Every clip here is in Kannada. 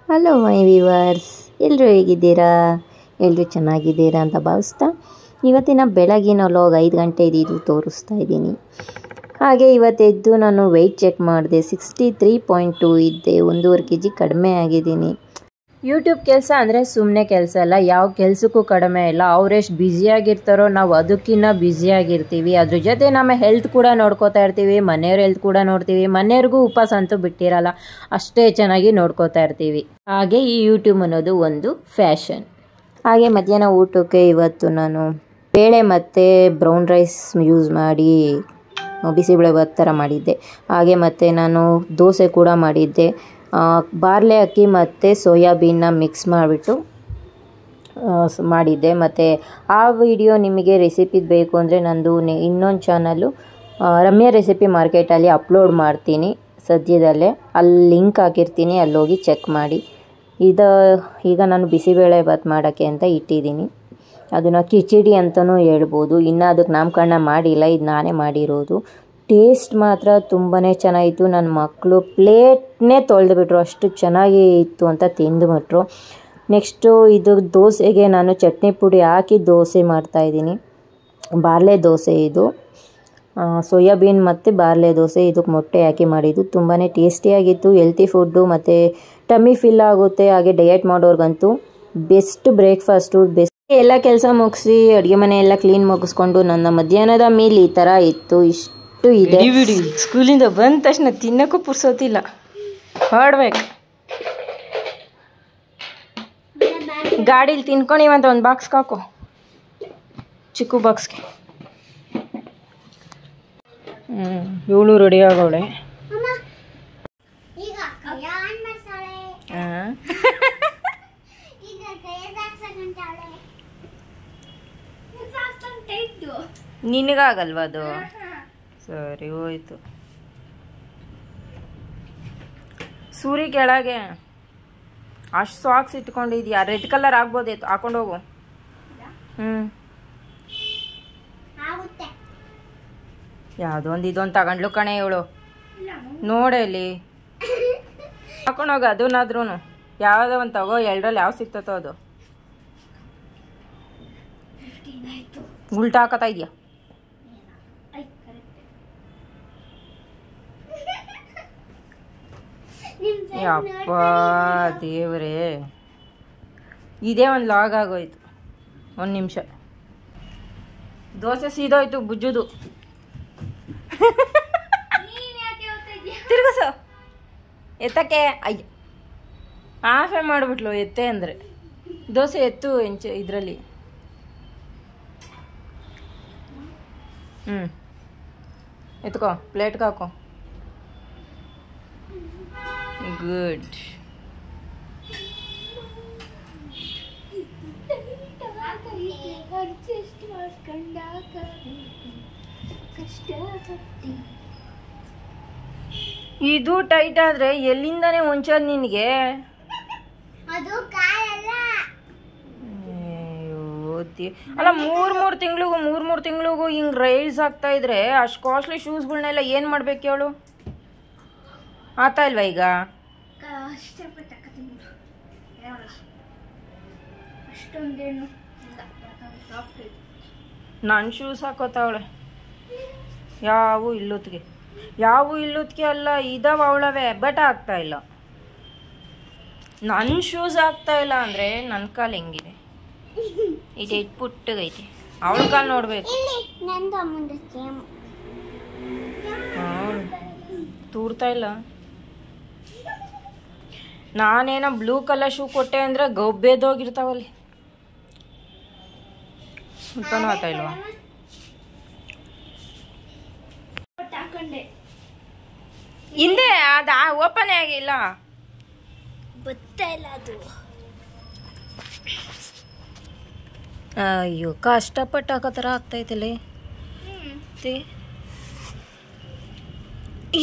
ಹಲೋ ಮೈ ವ್ಯೂವರ್ಸ್, ಎಲ್ಲರೂ ಹೇಗಿದ್ದೀರಾ? ಎಲ್ಲರೂ ಚೆನ್ನಾಗಿದ್ದೀರಾ ಅಂತ ಭಾವಿಸ್ತಾ ಇವತ್ತಿನ ಬೆಳಗಿನ ವ್ಲಾಗ್ 5 ಗಂಟೆದು ಇದು ತೋರಿಸ್ತಾ ಇದ್ದೀನಿ. ಹಾಗೆ ಇವತ್ತೆದ್ದು ನಾನು ವೆಯ್ಟ್ ಚೆಕ್ ಮಾಡಿದೆ. 63.2 ಇದ್ದೆ. 1.5 kg ಕಡಿಮೆ ಆಗಿದ್ದೀನಿ. ಯೂಟ್ಯೂಬ್ ಕೆಲಸ ಅಂದರೆ ಸುಮ್ಮನೆ ಕೆಲಸ ಅಲ್ಲ, ಯಾವ ಕೆಲಸಕ್ಕೂ ಕಡಿಮೆ ಇಲ್ಲ. ಅವರೆಷ್ಟು ಬ್ಯುಸಿಯಾಗಿರ್ತಾರೋ ನಾವು ಅದಕ್ಕಿಂತ ಬ್ಯುಸಿಯಾಗಿರ್ತೀವಿ. ಅದ್ರ ಜೊತೆ ನಮ್ಮ ಹೆಲ್ತ್ ಕೂಡ ನೋಡ್ಕೋತಾ ಇರ್ತೀವಿ, ಮನೆಯವ್ರ ಹೆಲ್ತ್ ಕೂಡ ನೋಡ್ತೀವಿ. ಮನೆಯವ್ರಿಗೂ ಉಪವಾಸ ಅಂತೂ ಬಿಟ್ಟಿರಲ್ಲ, ಅಷ್ಟೇ ಚೆನ್ನಾಗಿ ನೋಡ್ಕೋತಾ ಇರ್ತೀವಿ. ಹಾಗೆ ಈ ಯೂಟ್ಯೂಬ್ ಅನ್ನೋದು ಒಂದು ಫ್ಯಾಷನ್. ಹಾಗೆ ಮಧ್ಯಾಹ್ನ ಊಟಕ್ಕೆ ಇವತ್ತು ನಾನು ಬೇಳೆ ಮತ್ತು ಬ್ರೌನ್ ರೈಸ್ ಯೂಸ್ ಮಾಡಿ ಬಿಸಿಬೇಳೆಭಾತ್ ಥರ ಮಾಡಿದ್ದೆ. ಹಾಗೆ ಮತ್ತು ನಾನು ದೋಸೆ ಕೂಡ ಮಾಡಿದ್ದೆ. ಬಾರ್ಲೆ ಅಕ್ಕಿ ಮತ್ತು ಸೋಯಾಬೀನ್ನ ಮಿಕ್ಸ್ ಮಾಡಿಬಿಟ್ಟು ಮಾಡಿದ್ದೆ. ಮತ್ತು ಆ ವಿಡಿಯೋ ನಿಮಗೆ ರೆಸಿಪಿದು ಬೇಕು ಅಂದರೆ ನಂದು ಇನ್ನೊಂದು ಚಾನಲ್ಲು ರಮ್ಯಾ ರೆಸಿಪಿ ಮಾರ್ಕೆಟಲ್ಲಿ ಅಪ್ಲೋಡ್ ಮಾಡ್ತೀನಿ ಸದ್ಯದಲ್ಲೇ. ಅಲ್ಲಿ ಲಿಂಕ್ ಹಾಕಿರ್ತೀನಿ, ಅಲ್ಲೋಗಿ ಚೆಕ್ ಮಾಡಿ. ಈಗ ನಾನು ಬಿಸಿಬೇಳೆಭಾತ್ ಮಾಡೋಕ್ಕೆ ಅಂತ ಇಟ್ಟಿದ್ದೀನಿ. ಅದನ್ನು ಕಿಚಡಿ ಅಂತಲೂ ಹೇಳ್ಬೋದು. ಇನ್ನೂ ಅದಕ್ಕೆ ನಾಮಕರಣ ಮಾಡಿಲ್ಲ, ಇದು ನಾನೇ ಮಾಡಿರೋದು. ಟೇಸ್ಟ್ ಮಾತ್ರ ತುಂಬಾ ಚೆನ್ನಾಗಿತ್ತು. ನನ್ನ ಮಕ್ಕಳು ಪ್ಲೇಟ್ನೇ ತೊಳೆದುಬಿಟ್ರು, ಅಷ್ಟು ಚೆನ್ನಾಗಿ ಇತ್ತು ಅಂತ ತಿಂದುಬಿಟ್ರು. ನೆಕ್ಸ್ಟು ಇದು ದೋಸೆಗೆ ನಾನು ಚಟ್ನಿ ಪುಡಿ ಹಾಕಿ ದೋಸೆ ಮಾಡ್ತಾಯಿದ್ದೀನಿ. ಬಾರ್ಲೆ ದೋಸೆ ಇದು, ಸೋಯಾಬೀನ್ ಮತ್ತು ಬಾರ್ಲೆ ದೋಸೆ. ಇದಕ್ಕೆ ಮೊಟ್ಟೆ ಹಾಕಿ ಮಾಡಿದ್ದು ತುಂಬಾ ಟೇಸ್ಟಿಯಾಗಿತ್ತು. ಹೆಲ್ತಿ ಫುಡ್ಡು ಮತ್ತು ಟಮ್ಮಿ ಫಿಲ್ ಆಗುತ್ತೆ. ಹಾಗೆ ಡಯಟ್ ಮಾಡೋರ್ಗಂತೂ ಬೆಸ್ಟ್ ಬ್ರೇಕ್ಫಾಸ್ಟು. ಬೆಸ್ಟ್. ಎಲ್ಲ ಕೆಲಸ ಮುಗಿಸಿ ಅಡುಗೆ ಮನೆ ಎಲ್ಲ ಕ್ಲೀನ್ ಮುಗಿಸ್ಕೊಂಡು ನನ್ನ ಮಧ್ಯಾಹ್ನದ ಮೀಲ್ ಈ ಥರ ಇತ್ತು. ಇಷ್ಟು ಇದೆ. ಸ್ಕೂಲಿಂದ ಬಂದ ತಕ್ಷಣ ತಿನ್ನೋಕ್ಕೂ ಪುರ್ಸೋತಿಲ್ಲ, ಹೊರಡ್ಬೇಕು. ಗಾಡೀಲಿ ತಿನ್ಕೊಂಡಿವಂತ ಒಂದು ಬಾಕ್ಸ್ಗೆ ಹಾಕೋ, ಚಿಕ್ಕ ಬಾಕ್ಸ್ಗೆ. ಇವಳು ರೆಡಿ ಆಗೋಳೆ. ನಿನಗಾಗಲ್ವ ಅದು? ಸರಿ ಹೋಯ್ತು. ಸೂರಿ ಕೆಳಗೆ ಅಷ್ಟು ಸಾಕ್ಸ್ ಇಟ್ಕೊಂಡಿದ್ಯಾ? ರೆಡ್ ಕಲರ್ ಆಗ್ಬೋದಿತ್ತು, ಹಾಕೊಂಡು ಹೋಗು. ಯಾವುದೋ ಒಂದು ಇದೊಂದು ತಗೊಂಡ್ಲು ಕಣೆ ಇವಳು. ನೋಡಲ್ಲಿ ಹಾಕೊಂಡೋಗ. ಅದನ್ನಾದ್ರೂ ಯಾವುದೋ ಒಂದು ತಗೋ, ಎರಡರಲ್ಲಿ ಯಾವ ಸಿಗ್ತತೋ ಅದು. ಉಲ್ಟಾ ಹಾಕತ್ತಾ ಇದೆಯಾ? ಯಪ್ಪ ದೇವ್ರೇ, ಇದೇ ಒಂದು ಲಾಗ್ ಆಗೋಯ್ತು. 1 ನಿಮಿಷ ದೋಸೆ ಸೀದೋಯ್ತು ಬುಜ್ಜುದು. ತಿರ್ಗಸ ಎತ್ತಕ್ಕೆ. ಅಯ್ಯ, ಆಫೆ ಮಾಡಿಬಿಟ್ಲು ಎತ್ತೆ ಅಂದರೆ. ದೋಸೆ ಎತ್ತು ಇದರಲ್ಲಿ. ಎತ್ಕೋ, ಪ್ಲೇಟ್ಗೆ ಹಾಕೋ. ಗುಡ್. ಇದು ಟೈಟ್ ಆದ್ರೆ ಎಲ್ಲಿಂದಾನೆ ಹೊಂಚೋದು ನಿನಗೆ? ಅಲ್ಲ, ಮೂರು ತಿಂಗಳಿಗೂ ಹಿಂಗೆ ರೈಸ್ ಆಗ್ತಾ ಇದ್ರೆ ಅಷ್ಟು ಕಾಸ್ಟ್ಲಿ ಶೂಸ್ಗಳನ್ನೆಲ್ಲ ಏನು ಮಾಡ್ಬೇಕು ಹೇಳು? ಆತಾ ಇಲ್ವಾ ಈಗ? ನನ್ನ ಶೂಸ್ ಹಾಕೋತಾವಳೆ. ಯಾವು ಇಲ್ಲೊತ್ತಿಗೆ ಅಲ್ಲ, ಇದಾವ ಅವಳವೆ, ಬಟ್ ಆಗ್ತಾ ಇಲ್ಲ. ನನ್ನ ಶೂಸ್ ಆಗ್ತಾ ಇಲ್ಲ ಅಂದರೆ ನನ್ನ ಕಾಲು ಹೆಂಗಿದೆ? ಇದೆ ಪುಟ್ಟಗೈತೆ. ಅವಳ ಕಾಲು ನೋಡ್ಬೇಕು. ತೂರ್ತಾ ಇಲ್ಲ. ನಾನೇನೋ ಬ್ಲೂ ಕಲರ್ ಶೂ ಕೊಟ್ಟೆ ಅಂದರೆ ಗಬ್ಬೆದೋಗಿರ್ತಾವಲ್ಲಿ. ಸ್ವಲ್ಪನೂ ಆತ ಇಲ್ವಾ? ಹಿಂದೆ ಅದು ಓಪನೇ ಆಗಿಲ್ಲ, ಗೊತ್ತಾಯಿಲ್ಲ ಅದು. ಅಯ್ಯೋ, ಕಷ್ಟಪಟ್ಟು ಹಾಕೋ ಥರ ಆಗ್ತೈತಲ್ಲಿ.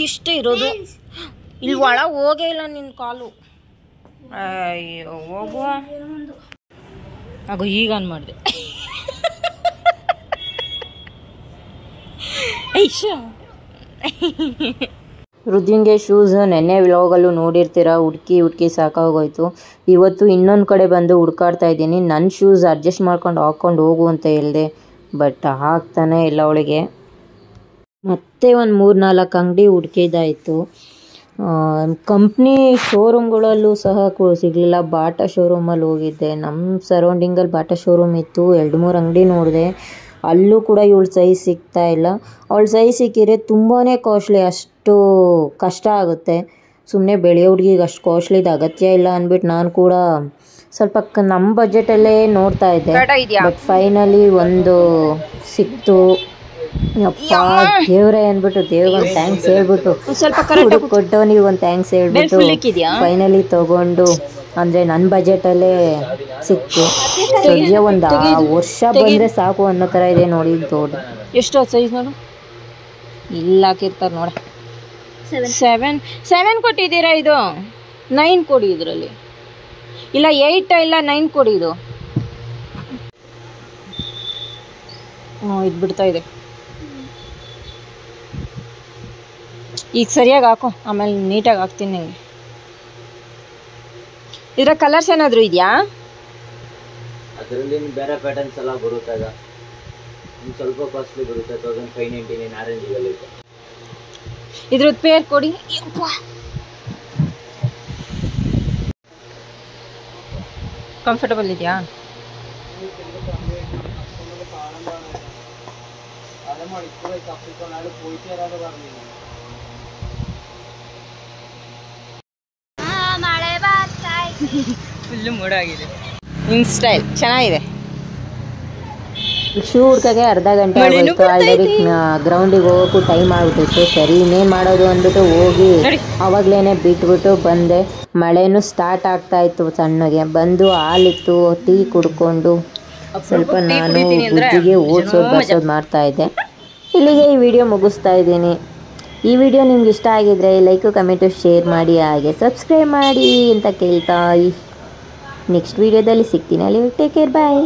ಇಷ್ಟೇ ಇರೋದು. ಇಲ್ಲಿ ಒಳಗೆ ಹೋಗೇ ಇಲ್ಲ ನಿನ್ನ ಕಾಲು. ಅಯ್ಯೋ ಹೋಗುವ. ಆಗೋ ಈಗ ಆನ್ ಮಾಡಿದೆ. ಐಶ ರುದ್ರಿಂಗೆ ಶೂಸ್ ನೆನ್ನೆ ವ್ಲಾಗಲ್ಲೂ ನೋಡಿರ್ತೀರ, ಹುಡುಕಿ ಸಾಕಾಗೋಯ್ತು. ಇವತ್ತು ಇನ್ನೊಂದು ಕಡೆ ಬಂದು ಹುಡ್ಕಾಡ್ತಾ ಇದ್ದೀನಿ. ನನ್ನ ಶೂಸ್ ಅಡ್ಜಸ್ಟ್ ಮಾಡ್ಕೊಂಡು ಹಾಕ್ಕೊಂಡು ಹೋಗು ಅಂತ ಹೇಳಿದೆ, ಬಟ್ ಹಾಕ್ತಾನೆ ಇಲ್ಲ ಅವಳಿಗೆ. ಮತ್ತೆ ಒಂದು 3-4 ಅಂಗಡಿ ಹುಡುಕಿದಾಯಿತು. ಕಂಪ್ನಿ ಶೋರೂಮ್ಗಳಲ್ಲೂ ಸಹ ಸಿಗಲಿಲ್ಲ. ಬಾಟಾ ಶೋರೂಮಲ್ಲಿ ಹೋಗಿದ್ದೆ. ನಮ್ಮ ಸರೌಂಡಿಂಗಲ್ಲಿ ಬಾಟಾ ಶೋರೂಮ್ ಇತ್ತು. 2-3 ಅಂಗಡಿ ನೋಡಿದೆ, ಅಲ್ಲೂ ಕೂಡ ಇವಳು ಸೈಜ್ ಸಿಗ್ತಾ ಇಲ್ಲ. ಅವಳು ಸೈಜ್ ಸಿಕ್ಕಿದ್ರೆ ತುಂಬಾ ಕಾಸ್ಟ್ಲಿ, ಅಷ್ಟು ಕಷ್ಟ ಆಗುತ್ತೆ. ಸುಮ್ಮನೆ ಬೆಳೆಯೋ ಹುಡುಗಿಗೆ ಅಷ್ಟು ಕಾಸ್ಟ್ಲಿದು ಅಗತ್ಯ ಇಲ್ಲ ಅಂದ್ಬಿಟ್ಟು ನಾನು ಕೂಡ ಸ್ವಲ್ಪ ನಮ್ಮ ಬಜೆಟಲ್ಲೇ ನೋಡ್ತಾ ಇದ್ದೆ. ಬಟ್ ಫೈನಲಿ ಒಂದು ಸಿಕ್ತು. ಅಪ್ಪ ದೇವ್ರೆ ಅಂದ್ಬಿಟ್ಟು ದೇವ್ರಿಗೊಂದು ಥ್ಯಾಂಕ್ಸ್ ಹೇಳ್ಬಿಟ್ಟು, ಹುಡುಗ ಕೊಟ್ಟವನಿಗೆ ಒಂದು ಥ್ಯಾಂಕ್ಸ್ ಹೇಳ್ಬಿಟ್ಟು ಫೈನಲಿ ತಗೊಂಡು, ಅಂದರೆ ನನ್ನ ಬಜೆಟಲ್ಲೇ ಸಿಕ್ತು. ಸದ್ಯ ಒಂದು ವರ್ಷ ಬಂದರೆ ಸಾಕು ಅನ್ನೋ ಥರ ಇದೆ ನೋಡಿ. ದೊಡ್ಡ ಎಷ್ಟು ಸೈಜ್ ನೋಡು, ಇಲ್ಲ ಹಾಕಿರ್ತಾರೆ ನೋಡಿ. 7 ಕೊಟ್ಟಿದ್ದೀರಾ? ಇದು 9 ಕೊಡಿ. ಇದರಲ್ಲಿ ಇಲ್ಲ 8 ಇಲ್ಲ 9 ಕೊಡಿ. ಇದು ಇದು ಬಿಡ್ತಾ ಇದೆ. ಈಗ ಸರಿಯಾಗಿ ಹಾಕೋ, ಆಮೇಲೆ ನೀಟಾಗಿ ಹಾಕ್ತೀನಿ ನಿಮಗೆ. ಇದರ ಕಲರ್ಸ್ ಏನಾದರೂ ಇದೆಯಾ? ಅದರಲ್ಲಿ ಬೇರೆ ಪ್ಯಾಟರ್ನ್ಸ್ ಎಲ್ಲ ಬರುತ್ತೆ. ಸ್ವಲ್ಪ ಕಾಸ್ಟ್ಲಿ ಬರುತ್ತೆ. 1599 ಆರೆಂಜ್ ಇದೆ. ಇದ್ರದ್ದು ಪೇರ್ ಕೊಡಿ. ಕಂಫರ್ಟಬಲ್ ಇದೆಯಾ? ಫುಲ್ಲು ಮೂಡಾಗಿದೆ. ಇನ್ ಸ್ಟೈಲ್ ಚೆನ್ನಾಗಿದೆ. ಶೂ ಹುಡ್ಕೋಕ್ಕೆ ಅರ್ಧ ಗಂಟೆ ಆಗೋಯ್ತು. ಆಲ್ರೆಡಿ ಗ್ರೌಂಡಿಗೆ ಹೋಗೋಕ್ಕೂ ಟೈಮ್ ಆಗಿಬಿಟ್ಟಿತ್ತು. ಸರಿ ಇನ್ನೇನು ಮಾಡೋದು ಅಂದ್ಬಿಟ್ಟು ಹೋಗಿ ಆವಾಗಲೇ ಬಿಟ್ಬಿಟ್ಟು ಬಂದೆ. ಮಳೆನೂ ಸ್ಟಾರ್ಟ್ ಆಗ್ತಾಯಿತ್ತು ಸಣ್ಣಗೆ. ಬಂದು ಹಾಲಿತ್ತು, ಟೀ ಕುಡ್ಕೊಂಡು ಸ್ವಲ್ಪ ನಾನು ಬುದ್ಧಿಗೆ ಓದಿಸೋದು ಬರ್ಸೋದು ಮಾಡ್ತಾಯಿದ್ದೆ. ಇಲ್ಲಿಗೆ ಈ ವಿಡಿಯೋ ಮುಗಿಸ್ತಾ ಇದ್ದೀನಿ. ಈ ವಿಡಿಯೋ ನಿಮ್ಗೆ ಇಷ್ಟ ಆಗಿದ್ರೆ ಲೈಕು, ಕಮೆಂಟು, ಶೇರ್ ಮಾಡಿ, ಹಾಗೆ ಸಬ್ಸ್ಕ್ರೈಬ್ ಮಾಡಿ ಅಂತ ಕೇಳ್ತಾ ನೆಕ್ಸ್ಟ್ ವಿಡಿಯೋದಲ್ಲಿ ಸಿಗ್ತೀನಿ. ಅಲ್ಲಿ ಟೇಕ್ ಕೇರ್, ಬಾಯ್.